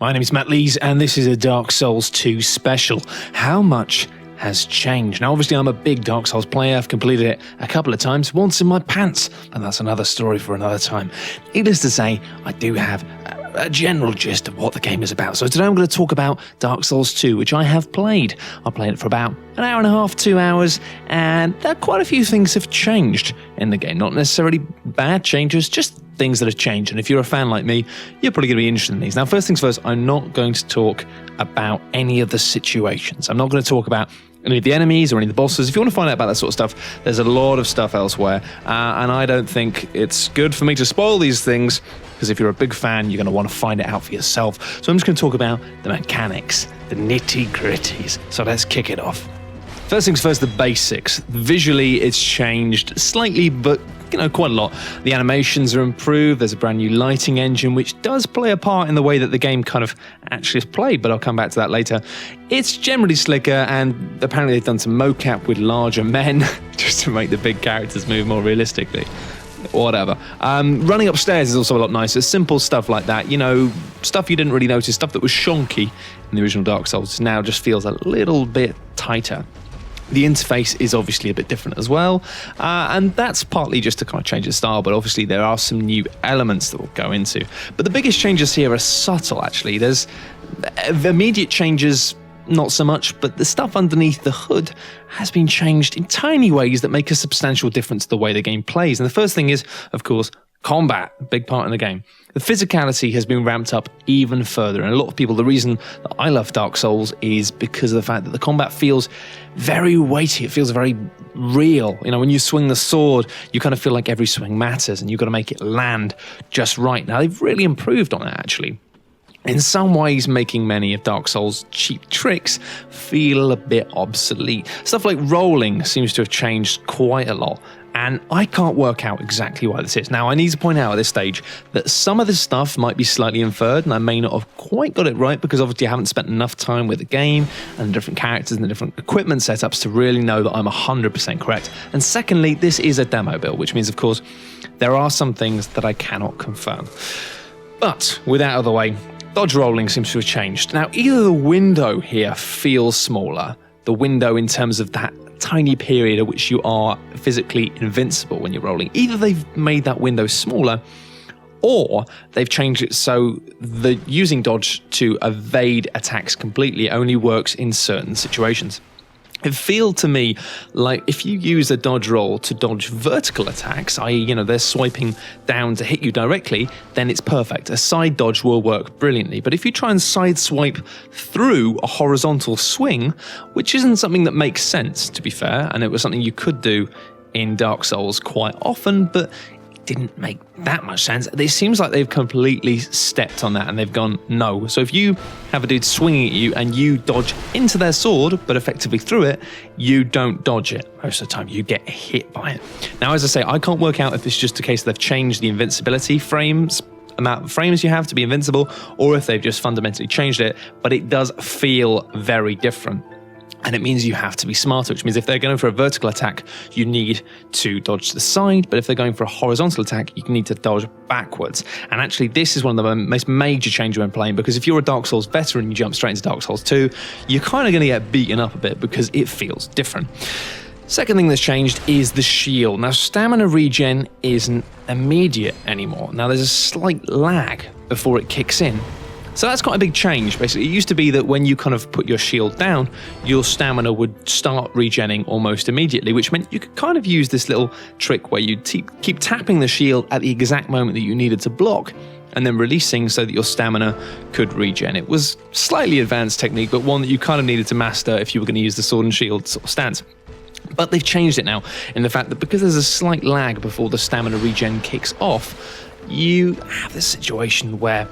My name is Matt Lees, and this is a Dark Souls 2 special. How much has changed? Now, obviously, I'm a big Dark Souls player. I've completed it a couple of times, once in my pants, and that's another story for another time. Needless to say, I do have a general gist of what the game is about. So today I'm going to talk about Dark Souls 2, which I have played. I played it for about an hour and a half, 2 hours, and quite a few things have changed in the game. Not necessarily bad changes, just things that have changed. And if you're a fan like me, you're probably going to be interested in these. Now, first things first, I'm not going to talk about any of the situations. I'm not going to talk about any of the enemies or any of the bosses. If you want to find out about that sort of stuff, there's a lot of stuff elsewhere. And I don't think it's good for me to spoil these things, because if you're a big fan, you're going to want to find it out for yourself. So I'm just going to talk about the mechanics, the nitty-gritties. So let's kick it off. First things first, the basics. Visually, it's changed slightly, but quite a lot. The animations are improved. There's a brand new lighting engine, which does play a part in the way that the game kind of actually is played, but I'll come back to that later. It's generally slicker, and apparently they've done some mocap with larger men just to make the big characters move more realistically. Whatever. Running upstairs is also a lot nicer. Simple stuff like that. Stuff you didn't really notice, stuff that was shonky in the original Dark Souls now just feels a little bit tighter. The interface is obviously a bit different as well, and that's partly just to kind of change the style, but obviously there are some new elements that we'll go into. But the biggest changes here are subtle, actually. There's immediate changes, not so much, but the stuff underneath the hood has been changed in tiny ways that make a substantial difference to the way the game plays. And the first thing is, of course, combat, a big part in the game. The physicality has been ramped up even further, and a lot of people, the reason that I love Dark Souls is because of the fact that the combat feels very weighty, it feels very real. When you swing the sword, you kind of feel like every swing matters, and you've got to make it land just right. Now, they've really improved on that, actually. In some ways, making many of Dark Souls' cheap tricks feel a bit obsolete. Stuff like rolling seems to have changed quite a lot, and I can't work out exactly why this is. Now, I need to point out at this stage that some of this stuff might be slightly inferred, and I may not have quite got it right, because obviously I haven't spent enough time with the game and the different characters and the different equipment setups to really know that I'm 100% correct. And secondly, this is a demo build, which means, of course, there are some things that I cannot confirm. But with that out of the way, dodge rolling seems to have changed. Now, either the window here feels smaller, the window in terms of that tiny period at which you are physically invincible when you're rolling, either they've made that window smaller, or they've changed it so the using dodge to evade attacks completely only works in certain situations. It feels to me like if you use a dodge roll to dodge vertical attacks, i.e., they're swiping down to hit you directly, then it's perfect. A side dodge will work brilliantly. But if you try and side swipe through a horizontal swing, which isn't something that makes sense, to be fair, and it was something you could do in Dark Souls quite often, but didn't make that much sense. It seems like they've completely stepped on that and they've gone no. So if you have a dude swinging at you and you dodge into their sword but effectively through it, you don't dodge it. Most of the time you get hit by it. Now, as I say, I can't work out if it's just a case they've changed the invincibility amount of frames you have to be invincible, or if they've just fundamentally changed it, but it does feel very different. And it means you have to be smarter, which means if they're going for a vertical attack, you need to dodge to the side. But if they're going for a horizontal attack, you need to dodge backwards. And actually, this is one of the most major changes when playing, because if you're a Dark Souls veteran and you jump straight into Dark Souls 2, you're kind of going to get beaten up a bit because it feels different. Second thing that's changed is the shield. Now, stamina regen isn't immediate anymore. Now, there's a slight lag before it kicks in. So that's quite a big change, basically. It used to be that when you kind of put your shield down, your stamina would start regenning almost immediately, which meant you could kind of use this little trick where you keep tapping the shield at the exact moment that you needed to block, and then releasing so that your stamina could regen. It was slightly advanced technique, but one that you kind of needed to master if you were going to use the sword and shield sort of stance. But they've changed it now in the fact that because there's a slight lag before the stamina regen kicks off, you have this situation where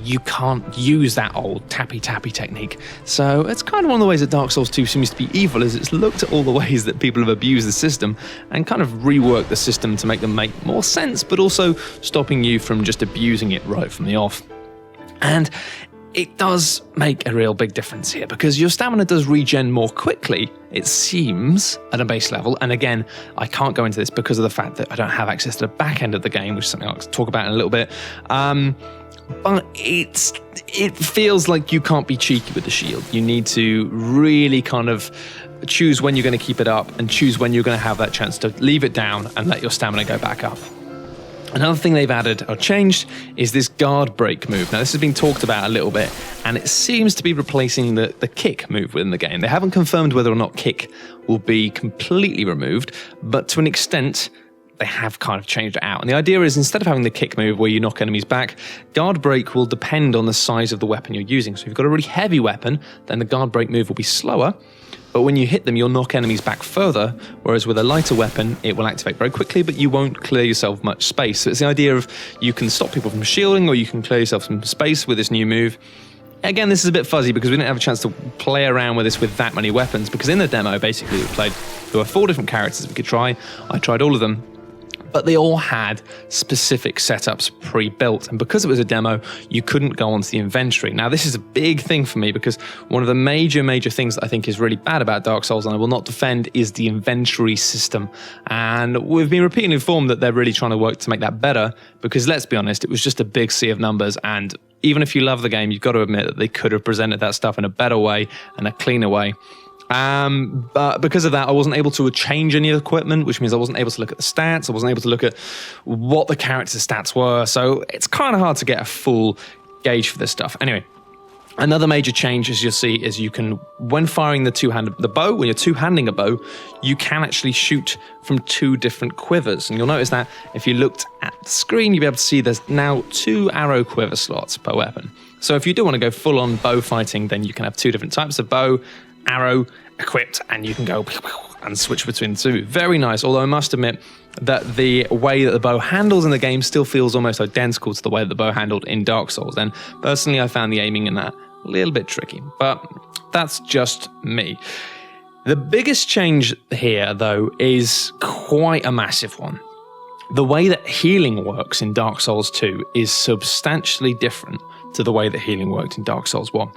you can't use that old tappy technique. So it's kind of one of the ways that Dark Souls 2 seems to be evil, is it's looked at all the ways that people have abused the system and kind of reworked the system to make them make more sense, but also stopping you from just abusing it right from the off. And it does make a real big difference here, because your stamina does regen more quickly, it seems, at a base level. And again, I can't go into this because of the fact that I don't have access to the back end of the game, which is something I'll talk about in a little bit. but it feels like you can't be cheeky with the shield. You need to really kind of choose when you're going to keep it up and choose when you're going to have that chance to leave it down and let your stamina go back up. Another thing they've added or changed is this guard break move. Now, this has been talked about a little bit, and it seems to be replacing the kick move within the game. They haven't confirmed whether or not kick will be completely removed, but to an extent, they have kind of changed it out. And the idea is, instead of having the kick move where you knock enemies back, guard break will depend on the size of the weapon you're using. So if you've got a really heavy weapon, then the guard break move will be slower, but when you hit them, you'll knock enemies back further, whereas with a lighter weapon, it will activate very quickly, but you won't clear yourself much space. So it's the idea of you can stop people from shielding, or you can clear yourself some space with this new move. Again, this is a bit fuzzy because we didn't have a chance to play around with this with that many weapons, because in the demo, basically, there were 4 different characters we could try. I tried all of them, but they all had specific setups pre-built. And because it was a demo, you couldn't go onto the inventory. Now, this is a big thing for me because one of the major things that I think is really bad about Dark Souls, and I will not defend, is the inventory system. And we've been repeatedly informed that they're really trying to work to make that better, because let's be honest, it was just a big sea of numbers. And even if you love the game, you've got to admit that they could have presented that stuff in a better way and a cleaner way. But because of that, I wasn't able to change any equipment, which means I wasn't able to look at the stats. I wasn't able to look at what the character's stats were. So it's kind of hard to get a full gauge for this stuff. Anyway, another major change, as you'll see, is you can, when firing the bow, when you're two-handing a bow, you can actually shoot from 2 different quivers. And you'll notice that if you looked at the screen, you'll be able to see there's now 2 arrow quiver slots per weapon. So if you do want to go full-on bow fighting, then you can have 2 different types of bow, arrow equipped, and you can go and switch between the 2. Very nice, although I must admit that the way that the bow handles in the game still feels almost identical to the way that the bow handled in Dark Souls. And personally, I found the aiming in that a little bit tricky, but that's just me. The biggest change here, though, is quite a massive one. The way that healing works in Dark Souls 2 is substantially different to the way that healing worked in Dark Souls 1.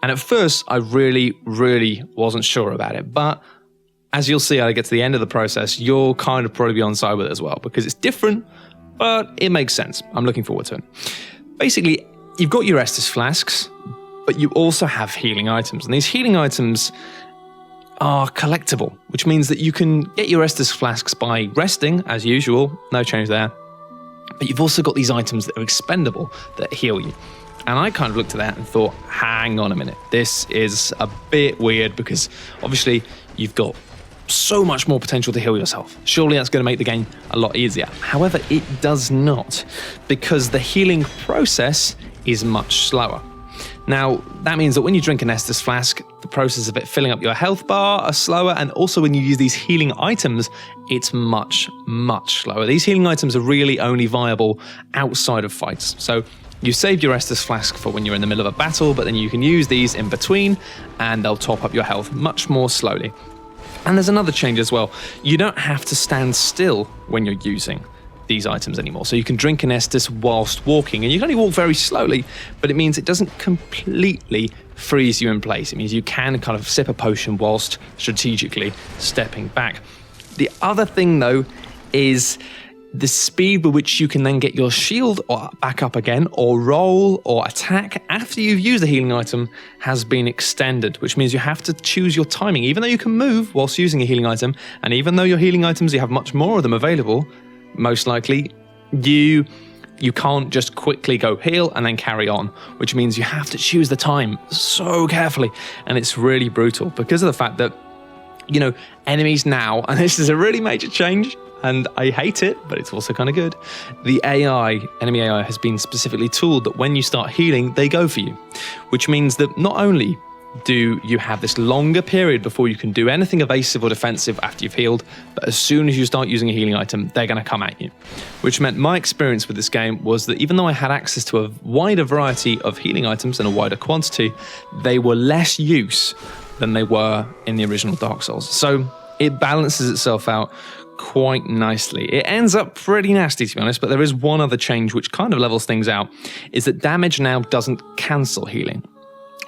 And at first, I really wasn't sure about it. But as you'll see, as I get to the end of the process, you'll kind of probably be on side with it as well, because it's different, but it makes sense. I'm looking forward to it. Basically, you've got your Estus flasks, but you also have healing items. And these healing items are collectible, which means that you can get your Estus flasks by resting, as usual, no change there. But you've also got these items that are expendable, that heal you. And I kind of looked at that and thought, hang on a minute, this is a bit weird, because obviously you've got so much more potential to heal yourself. Surely that's going to make the game a lot easier. However, it does not, because the healing process is much slower. Now, that means that when you drink an Estus flask, the process of it filling up your health bar are slower, and also when you use these healing items, it's much slower. These healing items are really only viable outside of fights. So you saved your Estus flask for when you're in the middle of a battle, but then you can use these in between, and they'll top up your health much more slowly. And there's another change as well. You don't have to stand still when you're using these items anymore. So you can drink an Estus whilst walking, and you can only walk very slowly, but it means it doesn't completely freeze you in place. It means you can kind of sip a potion whilst strategically stepping back. The other thing, though, is the speed with which you can then get your shield back up again, or roll or attack after you've used the healing item, has been extended, which means you have to choose your timing. Even though you can move whilst using a healing item, and even though your healing items, you have much more of them available, most likely, you can't just quickly go heal and then carry on, which means you have to choose the time so carefully. And it's really brutal because of the fact that, you know, enemies now, and this is a really major change, and I hate it, but it's also kind of good. The enemy AI has been specifically tooled that when you start healing, they go for you, which means that not only do you have this longer period before you can do anything evasive or defensive after you've healed, but as soon as you start using a healing item, they're going to come at you. Which meant my experience with this game was that even though I had access to a wider variety of healing items and a wider quantity, they were less use than they were in the original Dark Souls. So it balances itself out quite nicely. It ends up pretty nasty, to be honest, but there is one other change which kind of levels things out, is that damage now doesn't cancel healing.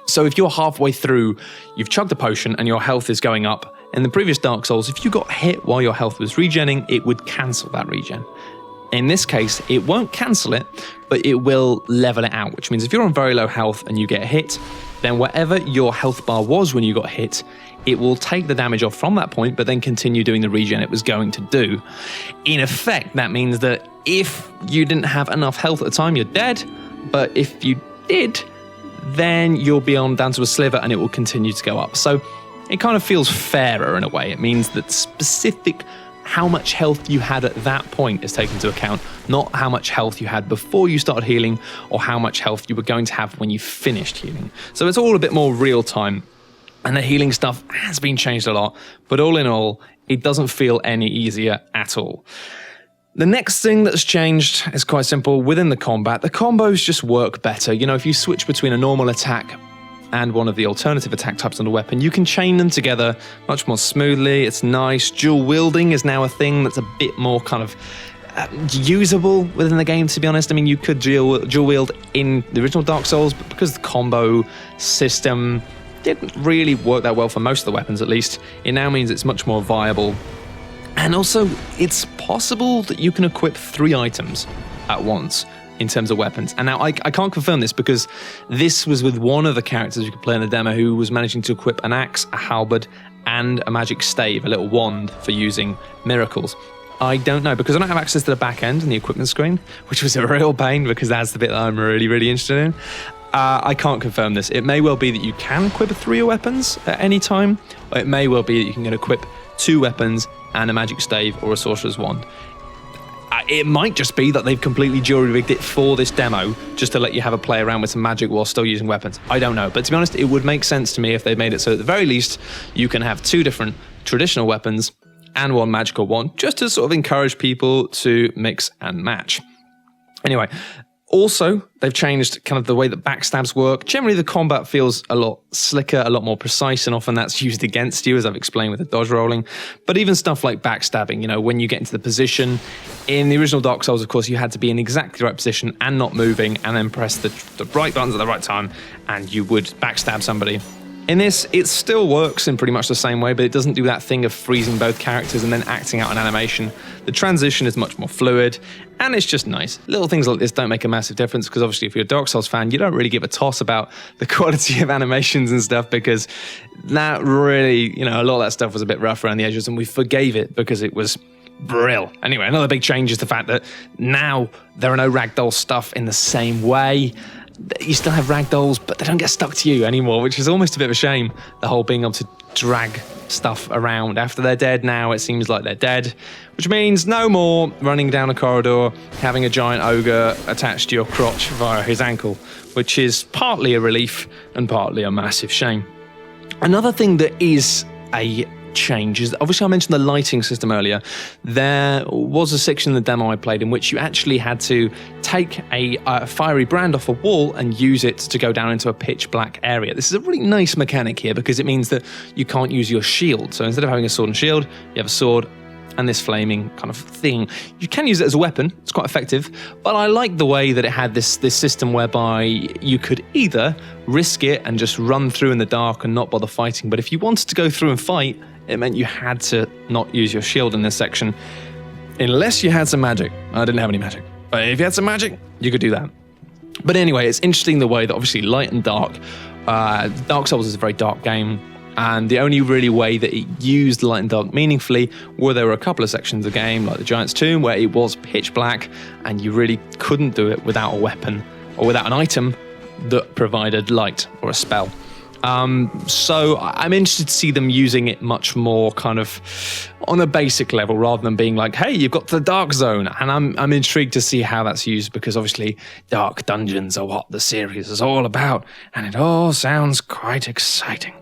So if you're halfway through, you've chugged a potion and your health is going up, in the previous Dark Souls, if you got hit while your health was regenning, it would cancel that regen. In this case, it won't cancel it, but it will level it out, which means if you're on very low health and you get hit, then whatever your health bar was when you got hit, it will take the damage off from that point, but then continue doing the regen it was going to do. In effect, that means that if you didn't have enough health at the time, you're dead, but if you did, then you'll be on down to a sliver and it will continue to go up. So it kind of feels fairer in a way. It means that specific how much health you had at that point is taken into account, not how much health you had before you started healing or how much health you were going to have when you finished healing. So it's all a bit more real time, and the healing stuff has been changed a lot, but all in all, it doesn't feel any easier at all. The next thing that's changed is quite simple. Within the combat, the combos just work better. You know, if you switch between a normal attack and one of the alternative attack types on the weapon, you can chain them together much more smoothly. It's nice. Dual wielding is now a thing that's a bit more kind of usable within the game, to be honest. I mean, you could dual wield in the original Dark Souls, but because the combo system didn't really work that well for most of the weapons, at least, it now means it's much more viable. And also, it's possible that you can equip 3 items at once in terms of weapons. And now I can't confirm this because this was with one of the characters you could play in the demo who was managing to equip an axe, a halberd, and a magic stave, a little wand for using miracles. I don't know, because I don't have access to the back end and the equipment screen, which was a real pain because that's the bit that I'm really, really interested in. I can't confirm this. It may well be that you can equip 3 weapons at any time, or it may well be that you can equip 2 weapons and a magic stave or a sorcerer's wand. It might just be that they've completely jury-rigged it for this demo just to let you have a play around with some magic while still using weapons. I don't know, but to be honest, it would make sense to me if they made it so at the very least you can have 2 different traditional weapons and 1 magical one, just to sort of encourage people to mix and match. Anyway, also, they've changed kind of the way that backstabs work. Generally, the combat feels a lot slicker, a lot more precise, and often that's used against you, as I've explained with the dodge rolling. But even stuff like backstabbing, you know, when you get into the position, in the original Dark Souls, of course, you had to be in exactly the right position and not moving, and then press the right buttons at the right time, and you would backstab somebody. In this, it still works in pretty much the same way, but it doesn't do that thing of freezing both characters and then acting out an animation. The transition is much more fluid, and it's just nice. Little things like this don't make a massive difference, because obviously if you're a Dark Souls fan, you don't really give a toss about the quality of animations and stuff, because that really, you know, a lot of that stuff was a bit rough around the edges, and we forgave it because it was brill. Anyway, another big change is the fact that now there are no ragdoll stuff in the same way. You still have ragdolls, but they don't get stuck to you anymore, which is almost a bit of a shame. The whole being able to drag stuff around after they're dead. Now it seems like they're dead, which means no more running down a corridor, having a giant ogre attached to your crotch via his ankle, which is partly a relief and partly a massive shame. Another thing that is a change is, obviously I mentioned the lighting system earlier. There was a section in the demo I played in which you actually had to take a fiery brand off a wall and use it to go down into a pitch black area. This is a really nice mechanic here because it means that you can't use your shield. So instead of having a sword and shield, you have a sword and this flaming kind of thing. You can use it as a weapon, it's quite effective, but I like the way that it had this system whereby you could either risk it and just run through in the dark and not bother fighting, but if you wanted to go through and fight, it meant you had to not use your shield in this section, unless you had some magic. I didn't have any magic, but if you had some magic, you could do that. But anyway, it's interesting the way that obviously light and dark, Dark Souls is a very dark game, and the only really way that it used light and dark meaningfully were there were a couple of sections of the game, like the Giant's Tomb, where it was pitch black, and you really couldn't do it without a weapon or without an item that provided light or a spell. So I'm interested to see them using it much more kind of on a basic level rather than being like, hey, you've got the dark zone. And I'm intrigued to see how that's used, because obviously dark dungeons are what the series is all about, and it all sounds quite exciting.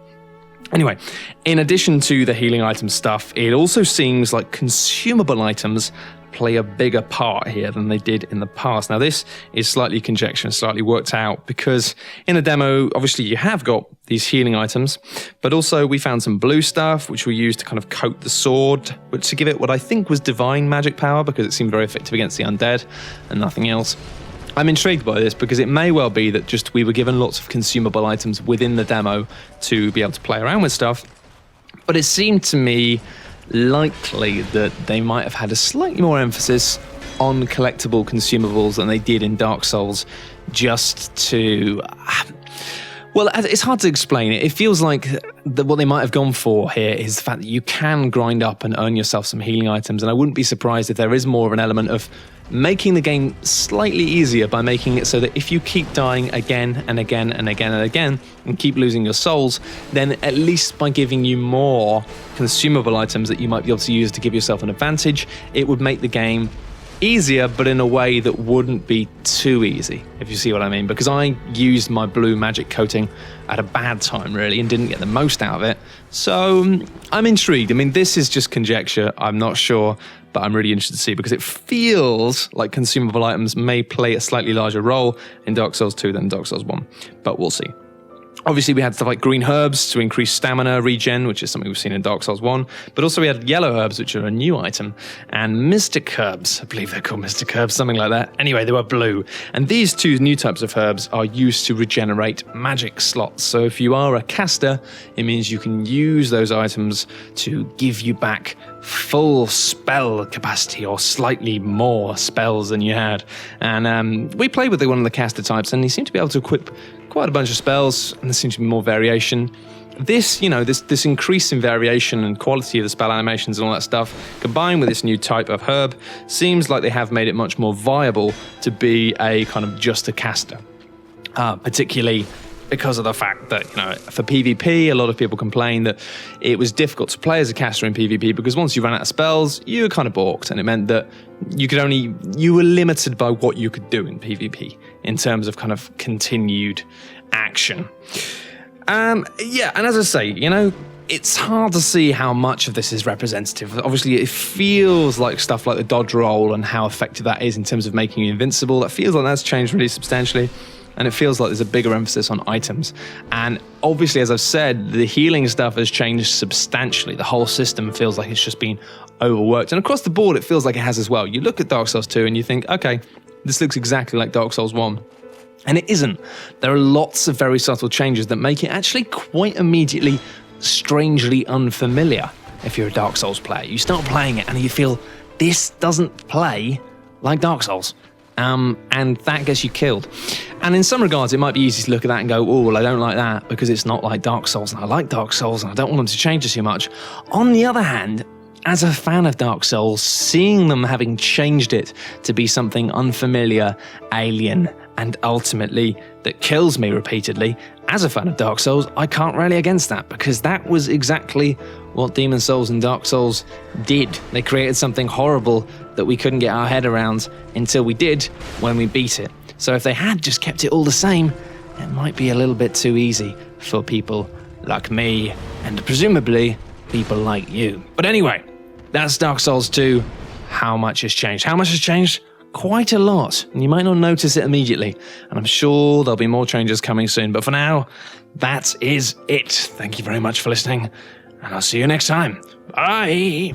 Anyway, in addition to the healing item stuff, it also seems like consumable items play a bigger part here than they did in the past. Now, this is slightly conjecture and slightly worked out, because in the demo, obviously you have got these healing items, but also we found some blue stuff, which we used to kind of coat the sword, which to give it what I think was divine magic power, because it seemed very effective against the undead and nothing else. I'm intrigued by this because it may well be that just we were given lots of consumable items within the demo to be able to play around with stuff, but it seemed to me likely that they might have had a slightly more emphasis on collectible consumables than they did in Dark Souls, just to... Well, it's hard to explain it. It feels like what they might have gone for here is the fact that you can grind up and earn yourself some healing items, and I wouldn't be surprised if there is more of an element of making the game slightly easier by making it so that if you keep dying again and again and again and again and keep losing your souls, then at least by giving you more consumable items that you might be able to use to give yourself an advantage, it would make the game easier, but in a way that wouldn't be too easy, if you see what I mean, because I used my blue magic coating at a bad time, really, and didn't get the most out of it. So I'm intrigued. I mean, this is just conjecture. I'm not sure, but I'm really interested to see, because it feels like consumable items may play a slightly larger role in Dark Souls 2 than Dark Souls 1, but we'll see. Obviously, we had stuff like green herbs to increase stamina regen, which is something we've seen in Dark Souls 1, but also we had yellow herbs, which are a new item, and mystic herbs. I believe they're called mystic herbs, something like that. Anyway, they were blue. And these two new types of herbs are used to regenerate magic slots. So if you are a caster, it means you can use those items to give you back full spell capacity, or slightly more spells than you had. And we played with one of the caster types, and he seemed to be able to equip quite a bunch of spells, and there seems to be more variation. This, you know, this increase in variation and quality of the spell animations and all that stuff, combined with this new type of herb, seems like they have made it much more viable to be a kind of just a caster. Particularly because of the fact that, you know, for PvP, a lot of people complained that it was difficult to play as a caster in PvP because once you ran out of spells, you were kind of balked, and it meant that you were limited by what you could do in PvP in terms of kind of continued action. Yeah, and as I say, you know, it's hard to see how much of this is representative. Obviously, it feels like stuff like the dodge roll and how effective that is in terms of making you invincible. That feels like that's changed really substantially. And it feels like there's a bigger emphasis on items. And obviously, as I've said, the healing stuff has changed substantially. The whole system feels like it's just been overworked. And across the board, it feels like it has as well. You look at Dark Souls 2 and you think, okay, this looks exactly like Dark Souls 1. And it isn't. There are lots of very subtle changes that make it actually quite immediately strangely unfamiliar if you're a Dark Souls player. You start playing it and you feel, this doesn't play like Dark Souls. And that gets you killed. And in some regards, it might be easy to look at that and go, oh, well, I don't like that because it's not like Dark Souls, and I like Dark Souls, and I don't want them to change it too much. On the other hand, as a fan of Dark Souls, seeing them having changed it to be something unfamiliar, alien, and ultimately that kills me repeatedly, as a fan of Dark Souls, I can't rally against that, because that was exactly what Demon Souls and Dark Souls did. They created something horrible that we couldn't get our head around until we did when we beat it. So if they had just kept it all the same, it might be a little bit too easy for people like me, and presumably people like you. But anyway, that's Dark Souls 2. How much has changed? How much has changed? Quite a lot, and you might not notice it immediately, and I'm sure there'll be more changes coming soon, but for now, that is it. Thank you very much for listening, and I'll see you next time. Bye!